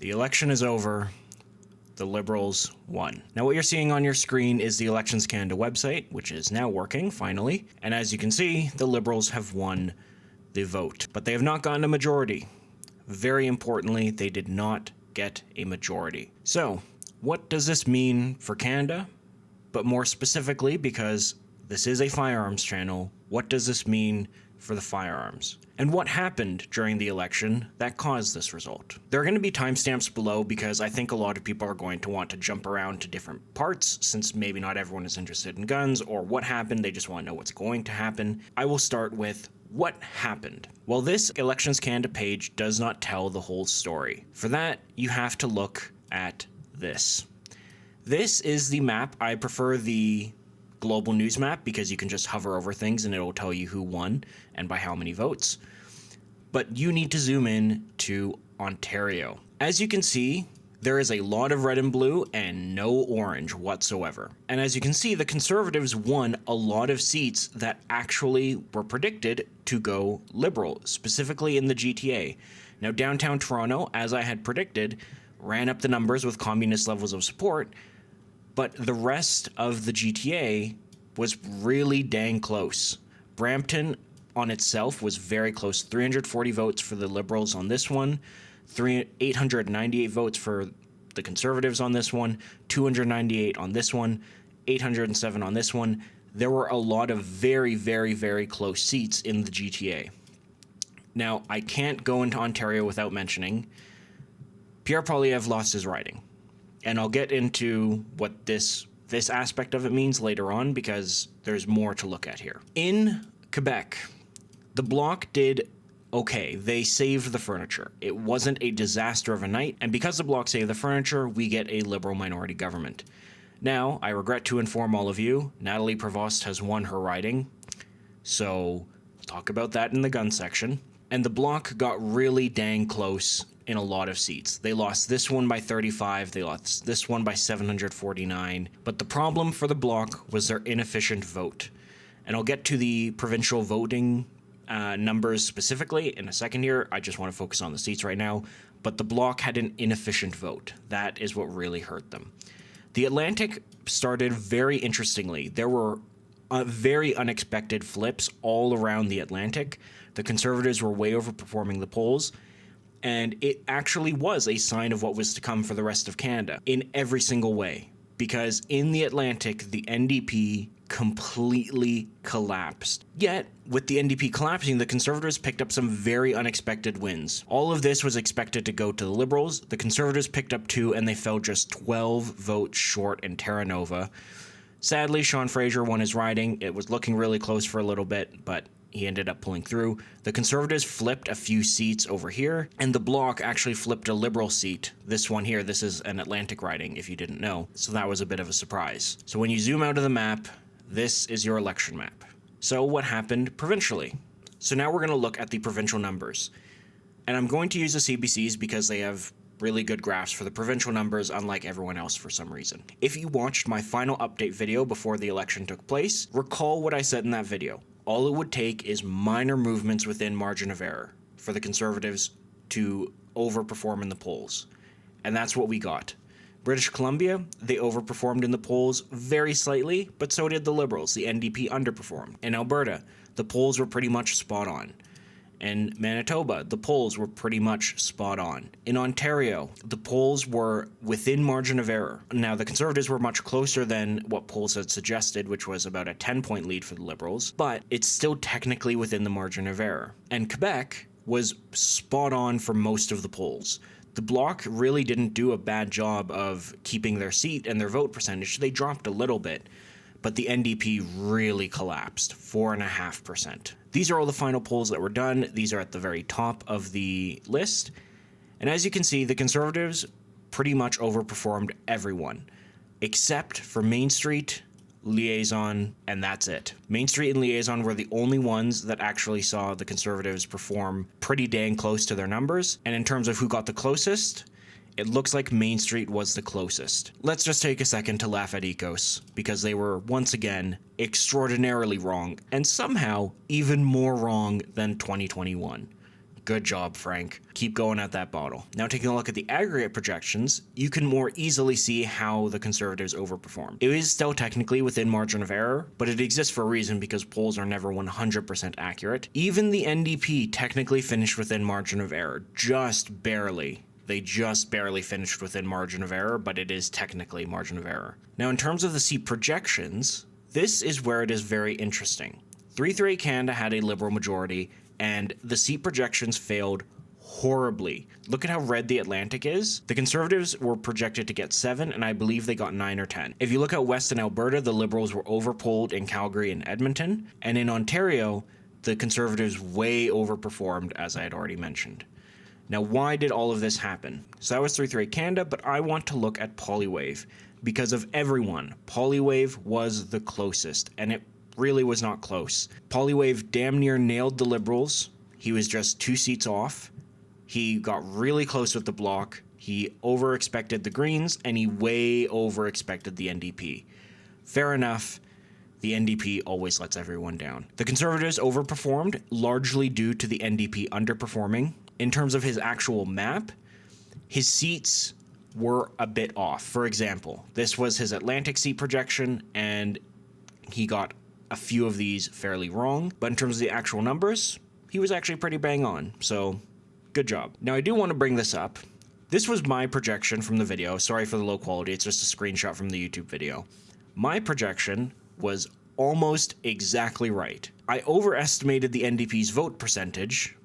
The election is over. The Liberals won. Now what you're seeing on your screen is the Elections Canada website, which is now working, finally. And as you can see, the Liberals have won the vote. But they have not gotten a majority. Very importantly, they did not get a majority. So, what does this mean for Canada? But more specifically, because this is a firearms channel, what does this mean for the firearms? And what happened during the election that caused this result? There are going to be timestamps below because I think a lot of people are going to want to jump around to different parts since maybe not everyone is interested in guns or what happened, they just want to know what's going to happen. I will start with what happened. Well, this Elections Canada page does not tell the whole story. For that, you have to look at this. This is the map. I prefer the global news map because you can just hover over things and it'll tell you who won and by how many votes. But you need to zoom in to Ontario. As you can see, there is a lot of red and blue and no orange whatsoever. And as you can see, the Conservatives won a lot of seats that actually were predicted to go Liberal, specifically in the GTA. Now, downtown Toronto, as I had predicted, ran up the numbers with communist levels of support, but the rest of the GTA was really dang close. Brampton on itself was very close. 340 votes for the Liberals on this one, 898 votes for the Conservatives on this one, 298 on this one, 807 on this one. There were a lot of very, very, very close seats in the GTA. Now, I can't go into Ontario without mentioning Pierre Poilievre lost his riding. And I'll get into what this aspect of it means later on because there's more to look at here. In Quebec, the Bloc did okay. They saved the furniture. It wasn't a disaster of a night, and because the Bloc saved the furniture, we get a Liberal minority government. Now, I regret to inform all of you, Natalie Prevost has won her riding, so we'll talk about that in the gun section. And the Bloc got really dang close in a lot of seats. They lost this one by 35, they lost this one by 749, but the problem for the Bloc was their inefficient vote. And I'll get to the provincial voting numbers specifically in a second here. I just want to focus on the seats right now. But the Bloc had an inefficient vote. That is what really hurt them. The Atlantic started very interestingly. There were very unexpected flips all around the Atlantic. The Conservatives were way overperforming the polls. And it actually was a sign of what was to come for the rest of Canada in every single way. Because in the Atlantic, the NDP completely collapsed. Yet, with the NDP collapsing, the Conservatives picked up some very unexpected wins. All of this was expected to go to the Liberals. The Conservatives picked up 2 and they fell just 12 votes short in Terra Nova. Sadly, Sean Fraser won his riding. It was looking really close for a little bit, but he ended up pulling through. The Conservatives flipped a few seats over here, and the Bloc actually flipped a Liberal seat. This one here, this is an Atlantic riding, if you didn't know. So that was a bit of a surprise. So when you zoom out of the map, this is your election map. So what happened provincially? So now we're going to look at the provincial numbers. And I'm going to use the CBCs because they have really good graphs for the provincial numbers, unlike everyone else for some reason. If you watched my final update video before the election took place, recall what I said in that video. All it would take is minor movements within margin of error for the Conservatives to overperform in the polls. And that's what we got. British Columbia, they overperformed in the polls very slightly, but so did the Liberals. The NDP underperformed. In Alberta, the polls were pretty much spot on. In Manitoba, the polls were pretty much spot on. In Ontario, the polls were within margin of error. Now, the Conservatives were much closer than what polls had suggested, which was about a 10-point lead for the Liberals, but it's still technically within the margin of error. And Quebec was spot on for most of the polls. The Bloc really didn't do a bad job of keeping their seat and their vote percentage. They dropped a little bit, but the NDP really collapsed, 4.5%. These are all the final polls that were done. These are at the very top of the list. And as you can see, the Conservatives pretty much overperformed everyone, except for Main Street, Liaison, and that's it. Main Street and Liaison were the only ones that actually saw the Conservatives perform pretty dang close to their numbers. And in terms of who got the closest, it looks like Main Street was the closest. Let's just take a second to laugh at Ecos, because they were, once again, extraordinarily wrong, and somehow even more wrong than 2021. Good job, Frank. Keep going at that bottle. Now, taking a look at the aggregate projections, you can more easily see how the Conservatives overperformed. It is still technically within margin of error, but it exists for a reason because polls are never 100% accurate. Even the NDP technically finished within margin of error, just barely. They just barely finished within margin of error, but it is technically margin of error. Now, in terms of the seat projections, this is where it is very interesting. 338 Canada had a Liberal majority, and the seat projections failed horribly. Look at how red the Atlantic is. The Conservatives were projected to get 7, and I believe they got 9 or 10. If you look at Western Alberta, the Liberals were overpolled in Calgary and Edmonton, and in Ontario, the Conservatives way overperformed, as I had already mentioned. Now, why did all of this happen? So that was 338 Canada, but I want to look at Polywave. Because of everyone, Polywave was the closest, and it really was not close. Polywave damn near nailed the Liberals. He was just 2 seats off. He got really close with the Bloc. He over-expected the Greens, and he way over-expected the NDP. Fair enough. The NDP always lets everyone down. The Conservatives overperformed, largely due to the NDP underperforming. In terms of his actual map, his seats were a bit off. For example, this was his Atlantic seat projection, and he got a few of these fairly wrong, but in terms of the actual numbers, he was actually pretty bang on, so good job. Now, I do want to bring this up. This was my projection from the video. Sorry for the low quality, it's just a screenshot from the YouTube video. My projection was almost exactly right. I overestimated the NDP's vote percentage,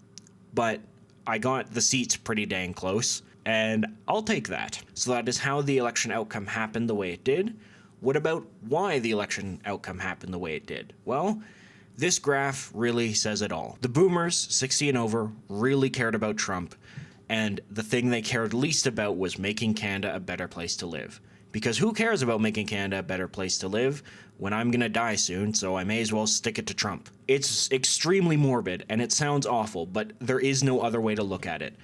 but I got the seats pretty dang close, and I'll take that. So that is how the election outcome happened the way it did. What about why the election outcome happened the way it did? Well, this graph really says it all. The boomers, 60 and over, really cared about Trump, and the thing they cared least about was making Canada a better place to live. Because who cares about making Canada a better place to live when I'm gonna die soon, so I may as well stick it to Trump. It's extremely morbid, and it sounds awful, but there is no other way to look at it.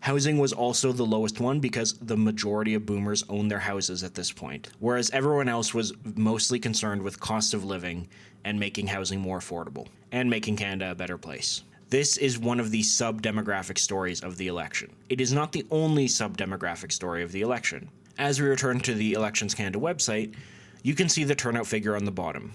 Housing was also the lowest one because the majority of boomers own their houses at this point, whereas everyone else was mostly concerned with cost of living and making housing more affordable, and making Canada a better place. This is one of the sub-demographic stories of the election. It is not the only sub-demographic story of the election. As we return to the Elections Canada website, you can see the turnout figure on the bottom,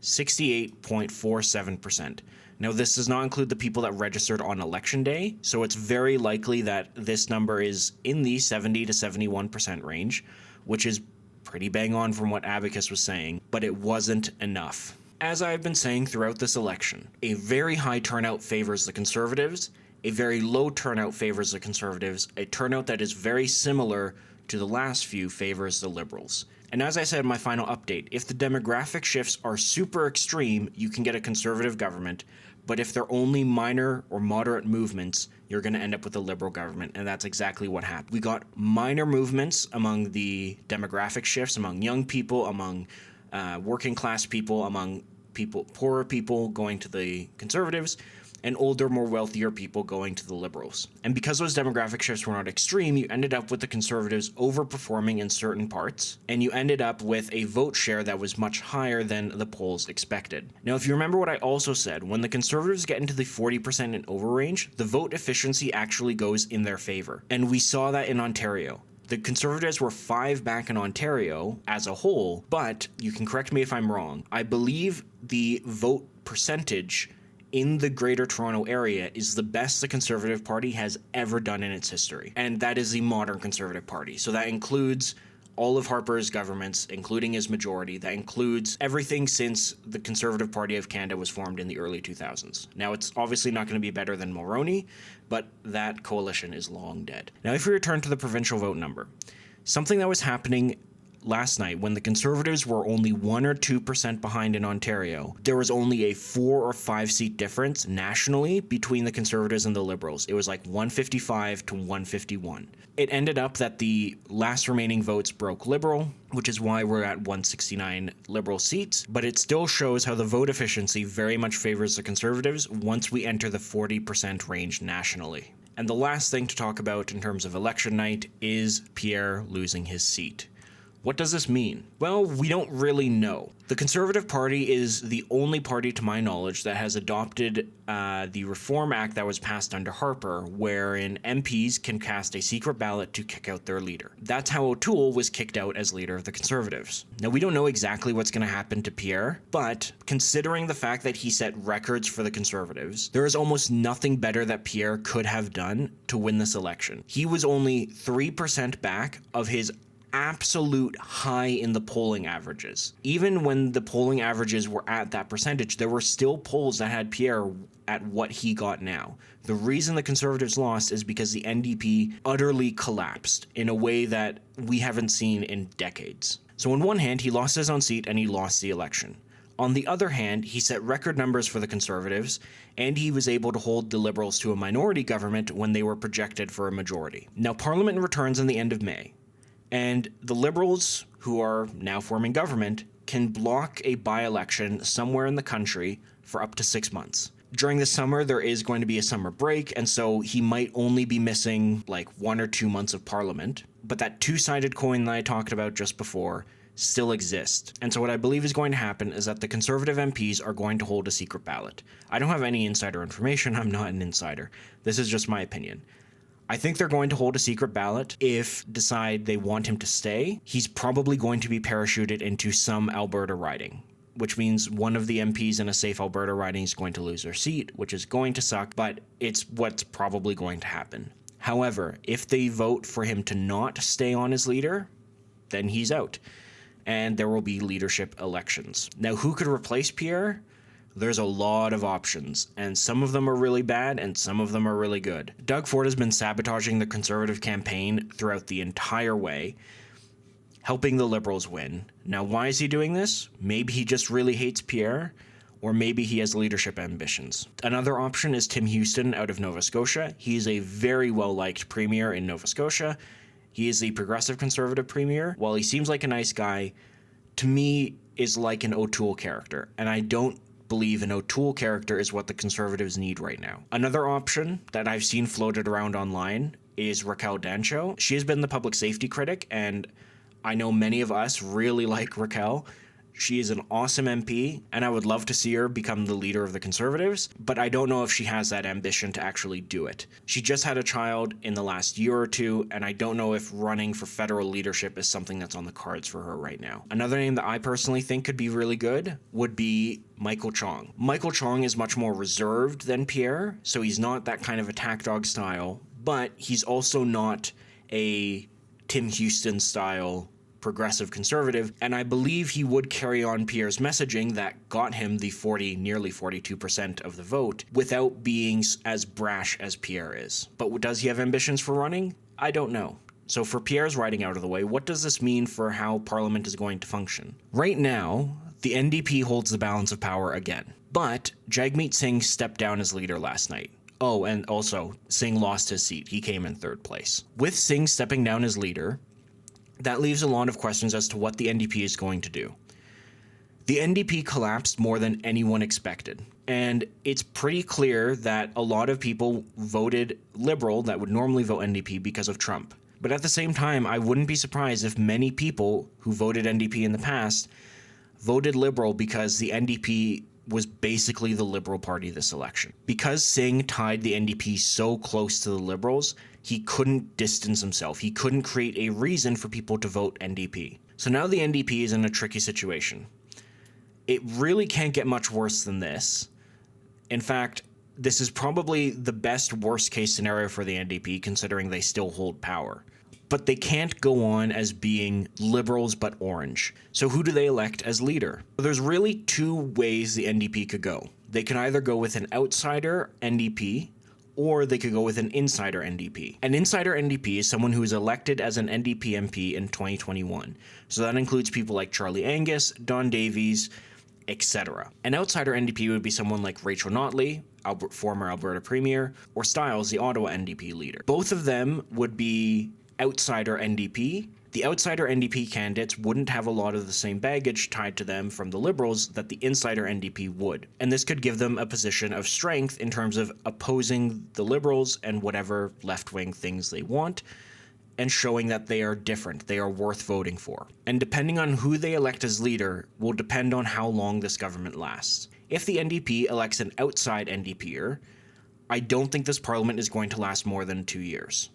68.47%. Now, this does not include the people that registered on election day, so it's very likely that this number is in the 70 to 71% range, which is pretty bang on from what Abacus was saying, but it wasn't enough. As I've been saying throughout this election, a very high turnout favors the Conservatives, a very low turnout favors the Conservatives, a turnout that is very similar to the last few favors the Liberals. And as I said in my final update, if the demographic shifts are super extreme, you can get a Conservative government, but if they're only minor or moderate movements, you're going to end up with a Liberal government, and that's exactly what happened. We got minor movements among the demographic shifts, among young people, among working class people, among poorer people going to the Conservatives, and older, more wealthier people going to the Liberals. And because those demographic shifts were not extreme, you ended up with the Conservatives overperforming in certain parts, and you ended up with a vote share that was much higher than the polls expected. Now, if you remember what I also said, when the Conservatives get into the 40% and over range, the vote efficiency actually goes in their favor. And we saw that in Ontario. The Conservatives were 5 back in Ontario as a whole, but you can correct me if I'm wrong. I believe the vote percentage in the Greater Toronto Area is the best the Conservative Party has ever done in its history. And that is the modern Conservative Party. So that includes all of Harper's governments, including his majority. That includes everything since the Conservative Party of Canada was formed in the early 2000s. Now, it's obviously not going to be better than Mulroney, but that coalition is long dead. Now, if we return to the provincial vote number, something that was happening last night when the Conservatives were only 1 or 2% behind in Ontario, there was only a 4 or 5 seat difference nationally between the Conservatives and the Liberals. It was like 155 to 151. It ended up that the last remaining votes broke Liberal, which is why we're at 169 Liberal seats, but it still shows how the vote efficiency very much favors the Conservatives once we enter the 40% range nationally. And the last thing to talk about in terms of election night is Pierre losing his seat. What does this mean? Well, we don't really know. The Conservative Party is the only party, to my knowledge, that has adopted the Reform Act that was passed under Harper, wherein MPs can cast a secret ballot to kick out their leader. That's how O'Toole was kicked out as leader of the Conservatives. Now, we don't know exactly what's going to happen to Pierre, but considering the fact that he set records for the Conservatives, there is almost nothing better that Pierre could have done to win this election. He was only 3% back of his absolute high in the polling averages. Even when the polling averages were at that percentage, there were still polls that had Pierre at what he got now. The reason the Conservatives lost is because the NDP utterly collapsed in a way that we haven't seen in decades. So on one hand, he lost his own seat and he lost the election. On the other hand, he set record numbers for the Conservatives, and he was able to hold the Liberals to a minority government when they were projected for a majority. Now, Parliament returns in the end of May. And the Liberals, who are now forming government, can block a by-election somewhere in the country for up to 6 months. During the summer, there is going to be a summer break, and so he might only be missing like 1 or 2 months of Parliament. But that two-sided coin that I talked about just before still exists. And so what I believe is going to happen is that the Conservative MPs are going to hold a secret ballot. I don't have any insider information. I'm not an insider. This is just my opinion. I think they're going to hold a secret ballot if decide they want him to stay. He's probably going to be parachuted into some Alberta riding, which means one of the MPs in a safe Alberta riding is going to lose their seat, which is going to suck, but it's what's probably going to happen. However, if they vote for him to not stay on as leader, then he's out, and there will be leadership elections. Now, who could replace Pierre? There's a lot of options, and some of them are really bad and some of them are really good. Doug Ford has been sabotaging the Conservative campaign throughout the entire way, helping the Liberals win. Now, why is he doing this? Maybe he just really hates Pierre, or maybe he has leadership ambitions. Another option is Tim Houston out of Nova Scotia. He is a very well-liked premier in Nova Scotia. He is the progressive Conservative premier. While he seems like a nice guy, to me is like an O'Toole character, and I don't believe an O'Toole character is what the Conservatives need right now. Another option that I've seen floated around online is Raquel Dancho. She has been the public safety critic, and I know many of us really like Raquel. She is an awesome MP, and I would love to see her become the leader of the Conservatives, but I don't know if she has that ambition to actually do it. She just had a child in the last year or two, and I don't know if running for federal leadership is something that's on the cards for her right now. Another name that I personally think could be really good would be Michael Chong. Michael Chong is much more reserved than Pierre, so he's not that kind of attack dog style, but he's also not a Tim Houston style progressive Conservative, and I believe he would carry on Pierre's messaging that got him the nearly 42% of the vote without being as brash as Pierre is. But does he have ambitions for running? I don't know. So for Pierre's riding out of the way, what does this mean for how Parliament is going to function? Right now, the NDP holds the balance of power again, but Jagmeet Singh stepped down as leader last night. Oh, and also, Singh lost his seat. He came in third place. With Singh stepping down as leader, that leaves a lot of questions as to what the NDP is going to do. The NDP collapsed more than anyone expected, and it's pretty clear that a lot of people voted Liberal that would normally vote NDP because of Trump. But at the same time, I wouldn't be surprised if many people who voted NDP in the past voted Liberal because the NDP was basically the Liberal Party this election. Because Singh tied the NDP so close to the Liberals, he couldn't distance himself. He couldn't create a reason for people to vote NDP. So now the NDP is in a tricky situation. It really can't get much worse than this. In fact, this is probably the best worst case scenario for the NDP, considering they still hold power. But they can't go on as being Liberals but orange. So who do they elect as leader? There's really two ways the NDP could go. They can either go with an outsider NDP, or they could go with an insider NDP. An insider NDP is someone who is elected as an NDP MP in 2021. So that includes people like Charlie Angus, Don Davies, etc. An outsider NDP would be someone like Rachel Notley, former Alberta Premier, or Stiles, the Ottawa NDP leader. Both of them would be outsider NDP. The outsider NDP candidates wouldn't have a lot of the same baggage tied to them from the Liberals that the insider NDP would. And this could give them a position of strength in terms of opposing the Liberals and whatever left-wing things they want, and showing that they are different, they are worth voting for. And depending on who they elect as leader will depend on how long this government lasts. If the NDP elects an outside NDPer, I don't think this parliament is going to last more than 2 years.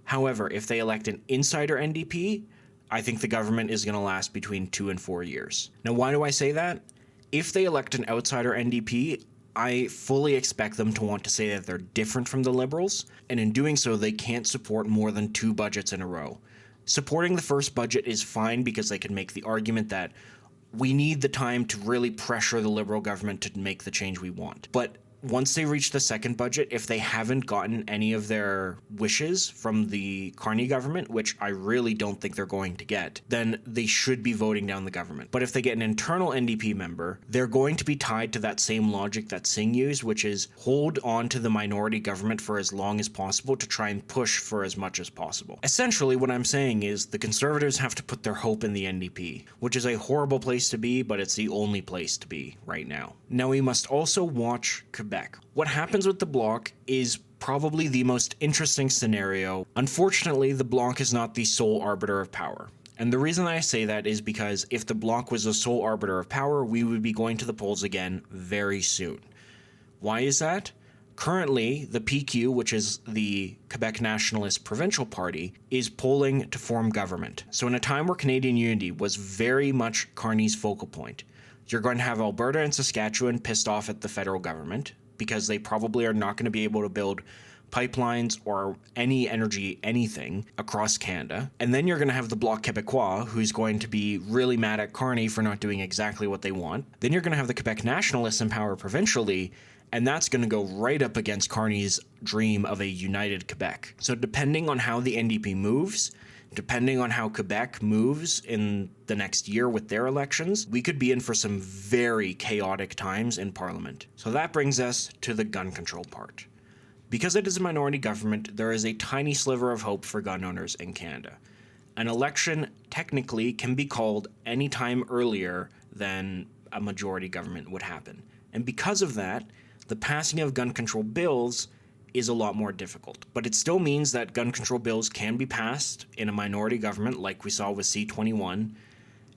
However, if they elect an insider NDP, I think the government is going to last between 2 and 4 years. Now, why do I say that? If they elect an outsider NDP, I fully expect them to want to say that they're different from the Liberals, and in doing so, they can't support more than 2 budgets in a row. Supporting the first budget is fine because they can make the argument that we need the time to really pressure the Liberal government to make the change we want. But once they reach the second budget, if they haven't gotten any of their wishes from the Carney government, which I really don't think they're going to get, then they should be voting down the government. But if they get an internal NDP member, they're going to be tied to that same logic that Singh used, which is hold on to the minority government for as long as possible to try and push for as much as possible. Essentially, what I'm saying is the Conservatives have to put their hope in the NDP, which is a horrible place to be, but it's the only place to be right now. Now, we must also watch Quebec. What happens with the Bloc is probably the most interesting scenario. Unfortunately, the Bloc is not the sole arbiter of power. And the reason I say that is because if the Bloc was the sole arbiter of power, we would be going to the polls again very soon. Why is that? Currently, the PQ, which is the Quebec Nationalist Provincial Party, is polling to form government. So in a time where Canadian unity was very much Carney's focal point, you're going to have Alberta and Saskatchewan pissed off at the federal government because they probably are not going to be able to build pipelines or any energy, anything across Canada. And then you're going to have the Bloc Québécois, who's going to be really mad at Carney for not doing exactly what they want. Then you're going to have the Quebec Nationalists in power provincially, and that's going to go right up against Carney's dream of a united Quebec. So depending on how the NDP moves, depending on how Quebec moves in the next year with their elections, we could be in for some very chaotic times in Parliament. So that brings us to the gun control part. Because it is a minority government, there is a tiny sliver of hope for gun owners in Canada. An election technically can be called any time earlier than a majority government would happen. And because of that, the passing of gun control bills is a lot more difficult. But it still means that gun control bills can be passed in a minority government like we saw with C-21,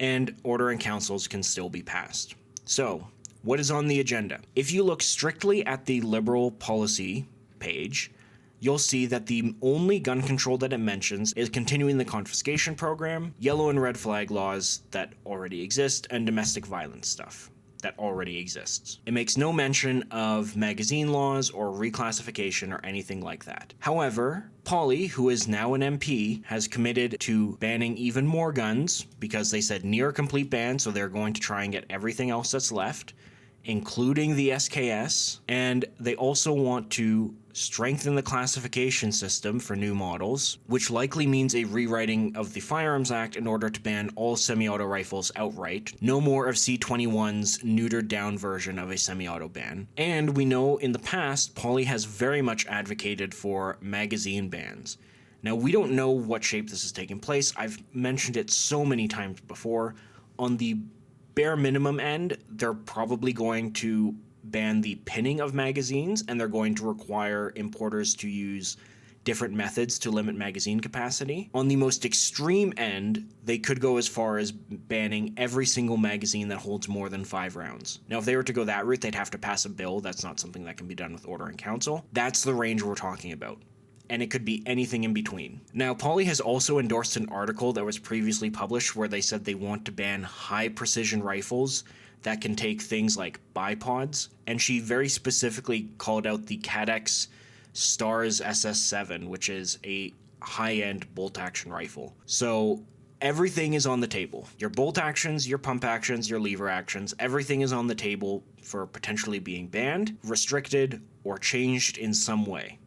and order in councils can still be passed. So, what is on the agenda? If you look strictly at the Liberal policy page, you'll see that the only gun control that it mentions is continuing the confiscation program, yellow and red flag laws that already exist, and domestic violence stuff that already exists. It makes no mention of magazine laws or reclassification or anything like that. However, Polly, who is now an MP, has committed to banning even more guns because they said near complete ban, so they're going to try and get everything else that's left, including the SKS, and they also want to strengthen the classification system for new models, which likely means a rewriting of the Firearms Act in order to ban all semi-auto rifles outright. No more of C-21's neutered down version of a semi-auto ban. And we know in the past, Polly has very much advocated for magazine bans. Now, we don't know what shape this is taking place. I've mentioned it so many times before. On the bare minimum end, they're probably going to ban the pinning of magazines, and they're going to require importers to use different methods to limit magazine capacity. On the most extreme end, they could go as far as banning every single magazine that holds more than 5 rounds. Now, if they were to go that route, they'd have to pass a bill. That's not something that can be done with order in council. That's the range we're talking about. And it could be anything in between. Now, Polly has also endorsed an article that was previously published where they said they want to ban high-precision rifles that can take things like bipods, and she very specifically called out the Cadex Stars SS7, which is a high-end bolt-action rifle. So everything is on the table. Your bolt actions, your pump actions, your lever actions, everything is on the table for potentially being banned, restricted, or changed in some way.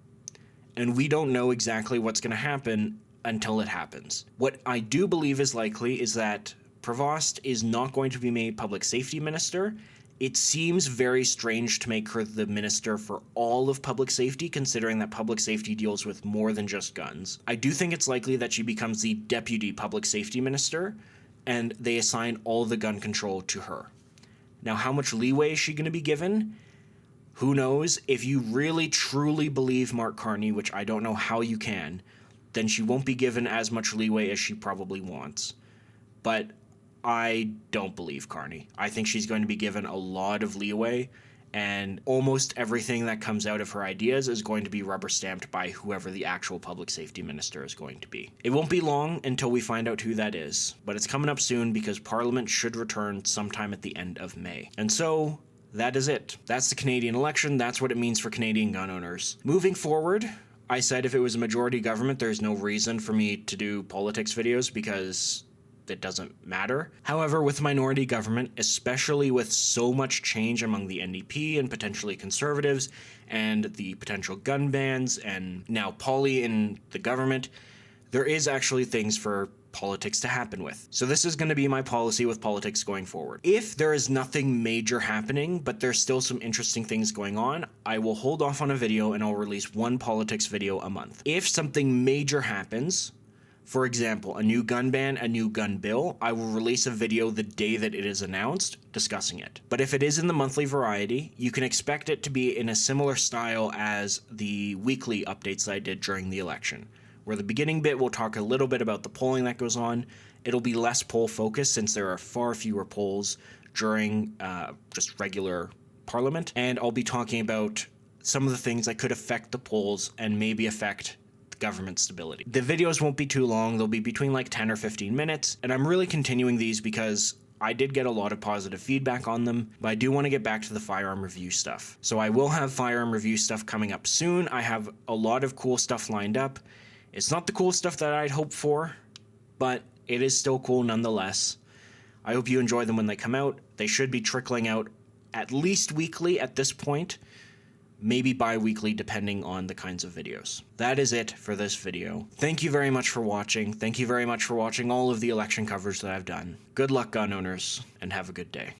And we don't know exactly what's going to happen until it happens. What I do believe is likely is that Provost is not going to be made public safety minister. It seems very strange to make her the minister for all of public safety, considering that public safety deals with more than just guns. I do think it's likely that she becomes the deputy public safety minister, and they assign all the gun control to her. Now, how much leeway is she going to be given? Who knows? If you really truly believe Mark Carney, which I don't know how you can, then she won't be given as much leeway as she probably wants. But I don't believe Carney. I think she's going to be given a lot of leeway, and almost everything that comes out of her ideas is going to be rubber stamped by whoever the actual public safety minister is going to be. It won't be long until we find out who that is, but it's coming up soon because Parliament should return sometime at the end of May. And so that is it. That's the Canadian election. That's what it means for Canadian gun owners. Moving forward, I said if it was a majority government, there's no reason for me to do politics videos because it doesn't matter. However, with minority government, especially with so much change among the NDP and potentially Conservatives and the potential gun bans and now Polly in the government, there is actually things for politics to happen with. So this is going to be my policy with politics going forward. If there is nothing major happening, but there's still some interesting things going on, I will hold off on a video and I'll release one politics video a month. If something major happens, for example, a new gun ban, a new gun bill, I will release a video the day that it is announced discussing it. But if it is in the monthly variety, you can expect it to be in a similar style as the weekly updates that I did during the election, where the beginning bit will talk a little bit about the polling that goes on. It'll be less poll focused since there are far fewer polls during just regular Parliament, and I'll be talking about some of the things that could affect the polls and maybe affect government stability. The videos won't be too long. They'll be between like 10 or 15 minutes, and I'm really continuing these because I did get a lot of positive feedback on them, but I do want to get back to the firearm review stuff. So I will have firearm review stuff coming up soon. I have a lot of cool stuff lined up. It's not the cool stuff that I'd hoped for, but it is still cool nonetheless. I hope you enjoy them when they come out. They should be trickling out at least weekly at this point, maybe bi-weekly depending on the kinds of videos. That is it for this video. Thank you very much for watching. Thank you very much for watching all of the election coverage that I've done. Good luck, gun owners, and have a good day.